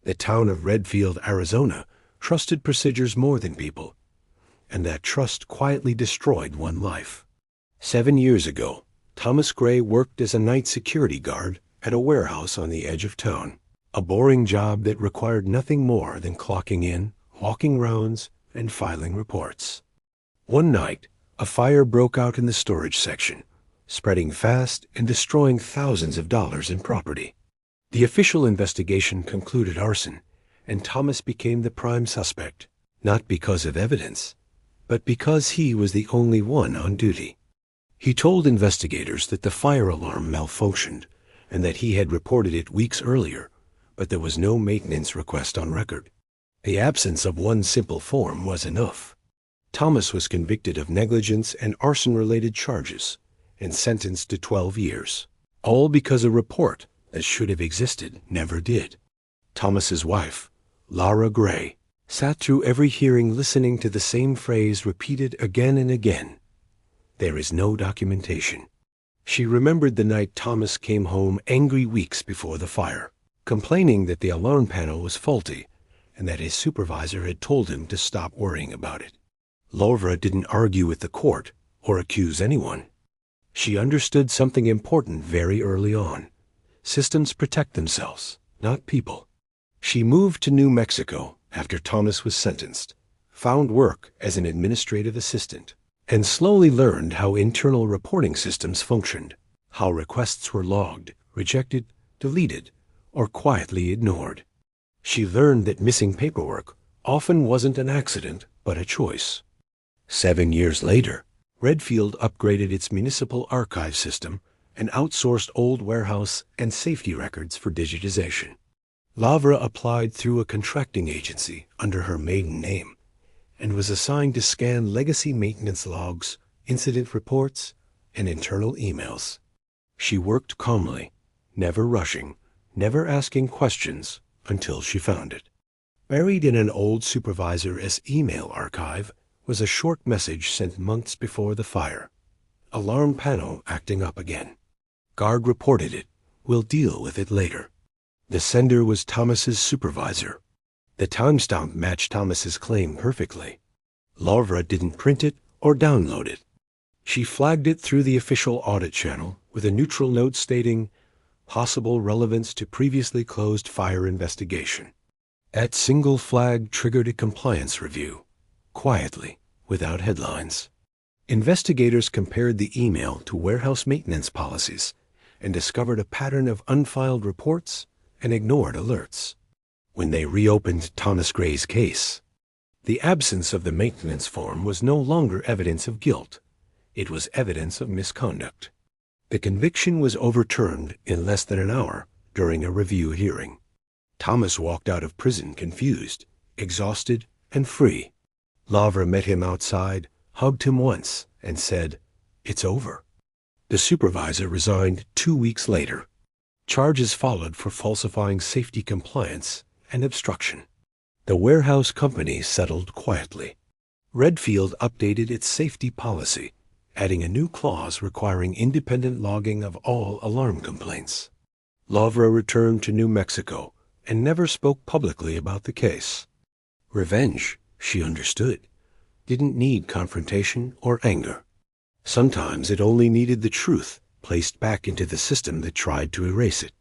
The town of Redfield, Arizona, trusted procedures more than people, and that trust quietly destroyed one life. 7 years ago, Thomas Gray worked as a night security guard at a warehouse on the edge of town, a boring job that required nothing more than clocking in, walking rounds, and filing reports. One night, a fire broke out in the storage section, spreading fast and destroying thousands of dollars in property. The official investigation concluded arson, and Thomas became the prime suspect, not because of evidence, but because he was the only one on duty. He told investigators that the fire alarm malfunctioned and that he had reported it weeks earlier, but there was no maintenance request on record. The absence of one simple form was enough. Thomas was convicted of negligence and arson-related charges and sentenced to 12 years, all because a report that should have existed never did. Thomas's wife, Laura Gray, sat through every hearing listening to the same phrase repeated again and again. There is no documentation. She remembered the night Thomas came home angry weeks before the fire, complaining that the alarm panel was faulty and that his supervisor had told him to stop worrying about it. Laura didn't argue with the court or accuse anyone. She understood something important very early on. Systems protect themselves, not people. She moved to New Mexico after Thomas was sentenced, found work as an administrative assistant, and slowly learned how internal reporting systems functioned, how requests were logged, rejected, deleted, or quietly ignored. She learned that missing paperwork often wasn't an accident, but a choice. 7 years later, Redfield upgraded its municipal archive system and outsourced old warehouse and safety records for digitization. Laura applied through a contracting agency under her maiden name and was assigned to scan legacy maintenance logs, incident reports, and internal emails. She worked calmly, never rushing, never asking questions until she found it. Buried in an old supervisor's email archive was a short message sent months before the fire. Alarm panel acting up again. Guard reported it. We'll deal with it later. The sender was Thomas's supervisor. The timestamp matched Thomas's claim perfectly. Laura didn't print it or download it. She flagged it through the official audit channel with a neutral note stating, possible relevance to previously closed fire investigation. That single flag triggered a compliance review, quietly, without headlines. Investigators compared the email to warehouse maintenance policies and discovered a pattern of unfiled reports and ignored alerts. When they reopened Thomas Gray's case, the absence of the maintenance form was no longer evidence of guilt. It was evidence of misconduct. The conviction was overturned in less than an hour during a review hearing. Thomas walked out of prison confused, exhausted, and free. Laura met him outside, hugged him once, and said, "It's over." The supervisor resigned 2 weeks later. Charges followed for falsifying safety compliance and obstruction. The warehouse company settled quietly. Redfield updated its safety policy, adding a new clause requiring independent logging of all alarm complaints. Laura returned to New Mexico and never spoke publicly about the case. Revenge, she understood, didn't need confrontation or anger. Sometimes it only needed the truth placed back into the system that tried to erase it.